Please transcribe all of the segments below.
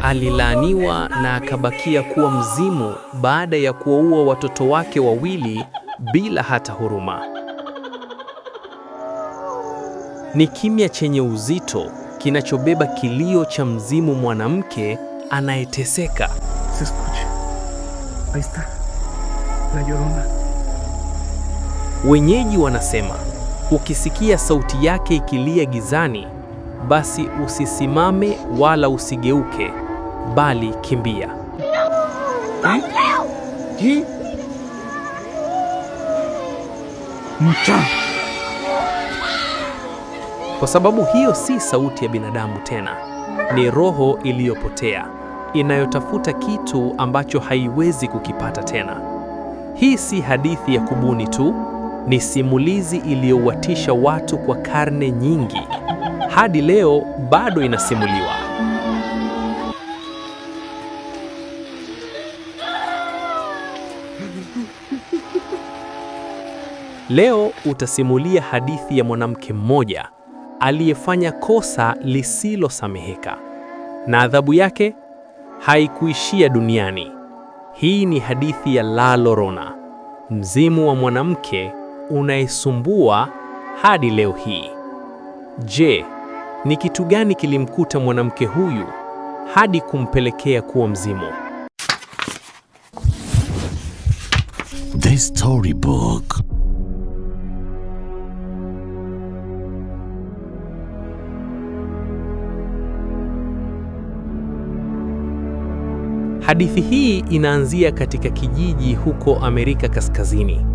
alilaaniwa na akabakia kuwa mzimu baada ya kuwaua watoto wake wawili bila hata huruma. Ni kimya chenye uzito kinachobeba kilio cha mzimu mwanamke anayeteseka. Se escucha. Ahí está. La Llorona. Wenyeji wanasema, ukisikia sauti yake ikilia gizani, basi usisimame wala usigeuke, bali kimbia. Kwa sababu hiyo si sauti ya binadamu tena, ni roho iliyopotea inayotafuta kitu ambacho haiwezi kukipata tena. Hii si hadithi ya kubuni tu, ni simulizi iliyowatisha watu kwa karne nyingi. Hadi leo bado inasimuliwa. Leo utasimulia hadithi ya mwanamke mmoja aliyefanya kosa lisilosameheka, na adhabu yake haikuishia duniani. Hii ni hadithi ya La Llorona, mzimu wa mwanamke unayesumbua hadi leo hii. Je, ni kitu gani kilimkuta mwanamke huyu hadi kumpelekea kuwa mzimu? The Storybook. Hadithi hii inaanzia katika kijiji huko Amerika Kaskazini.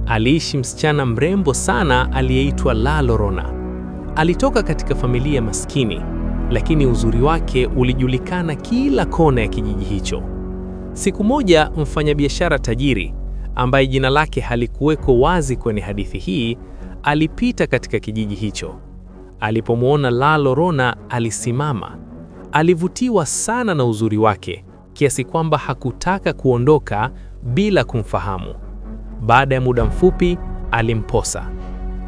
Aliishi msichana mrembo sana aliyeitwa La Llorona. Alitoka katika familia maskini, lakini uzuri wake ulijulikana kila kona ya kijiji hicho. Siku moja, mfanyabiashara tajiri ambaye jina lake halikuweko wazi kwenye hadithi hii, alipita katika kijiji hicho. Alipomwona La Llorona, alisimama. Alivutiwa sana na uzuri wake, kiasi kwamba hakutaka kuondoka bila kumfahamu. Baada ya muda mfupi, alimposa,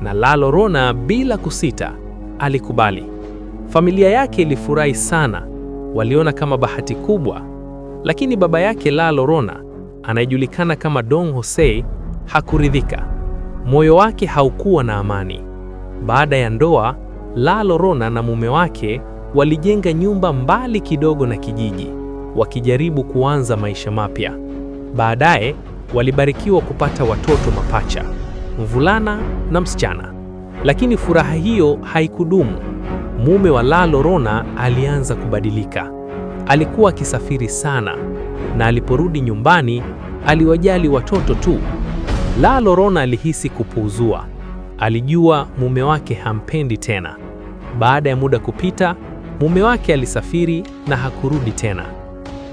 na La Llorona bila kusita alikubali. Familia yake ilifurahi sana, waliona kama bahati kubwa. Lakini baba yake La Llorona, anayejulikana kama Don Jose, hakuridhika. Moyo wake haukuwa na amani. Baada ya ndoa, La Llorona na mume wake walijenga nyumba mbali kidogo na kijiji, wakijaribu kuanza maisha mapya. Baadaye walibarikiwa kupata watoto mapacha, mvulana na msichana. Lakini furaha hiyo haikudumu. Mume wa La Llorona alianza kubadilika. Alikuwa akisafiri sana, na aliporudi nyumbani aliwajali watoto tu. La Llorona alihisi kupuuzwa. Alijua mume wake hampendi tena. Baada ya muda kupita, mume wake alisafiri na hakurudi tena.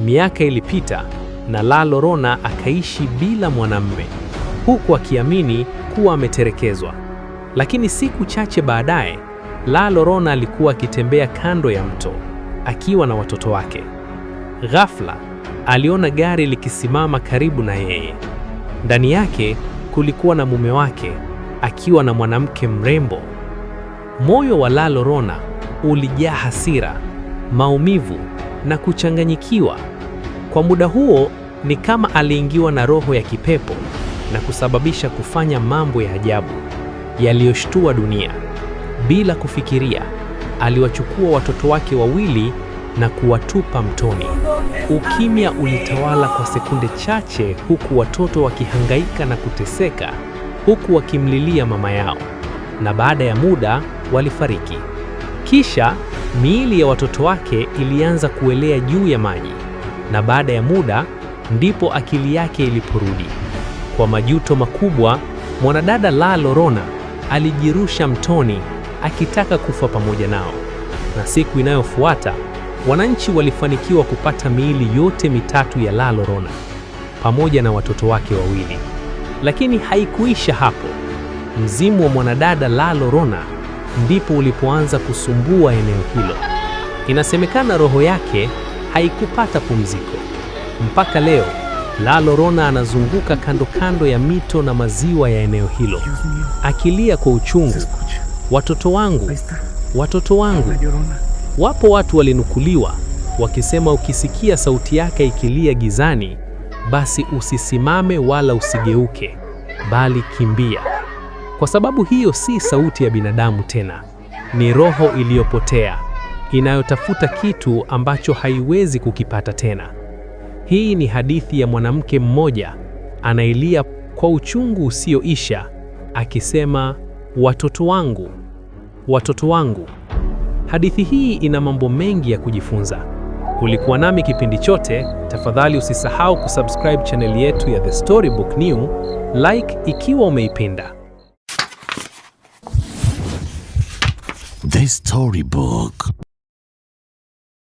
Miaka ilipita na La Llorona akaishi bila mwanamume, huku akiamini kuwa ametelekezwa. Lakini siku chache baadaye, La Llorona alikuwa akitembea kando ya mto akiwa na watoto wake. Ghafla aliona gari likisimama karibu na yeye. Ndani yake kulikuwa na mume wake akiwa na mwanamke mrembo. Moyo wa La Llorona ulijaa hasira, maumivu na kuchanganyikiwa. Kwa muda huo ni kama aliingiwa na roho ya kipepo na kusababisha kufanya mambo ya ajabu yaliyoshtua dunia. Bila kufikiria, aliwachukua watoto wake wawili na kuwatupa mtoni. Ukimya ulitawala kwa sekunde chache, huku watoto wakihangaika na kuteseka, huku wakimlilia mama yao. Na baada ya muda walifariki. Kisha miili ya watoto wake ilianza kuelea juu ya maji, na baada ya muda ndipo akili yake iliporudi. Kwa majuto makubwa, mwanadada La Llorona alijirusha mtoni akitaka kufa pamoja nao. Na siku inayofuata, wananchi walifanikiwa kupata miili yote mitatu ya La Llorona pamoja na watoto wake wawili. Lakini haikuisha hapo. Mzimu wa mwanadada La Llorona ndipo ulipoanza kusumbua eneo hilo. Inasemekana roho yake haikupata pumziko. Mpaka leo, La Llorona anazunguka kando kando ya mito na maziwa ya eneo hilo, akilia kwa uchungu, watoto wangu, watoto wangu. Wapo watu walinukuliwa wakisema ukisikia sauti yake ikilia gizani, basi usisimame wala usigeuke, bali kimbia. Kwa sababu hiyo si sauti ya binadamu tena, ni roho iliyopotea inayotafuta kitu ambacho haiwezi kukipata tena. Hii ni hadithi ya mwanamke mmoja anayelia kwa uchungu usioisha, akisema, watoto wangu, watoto wangu. Hadithi hii ina mambo mengi ya kujifunza. Ulikuwa nami kipindi chote. Tafadhali usisahau kusubscribe channel yetu ya The Storybook New, like ikiwa umeipenda. The Storybook.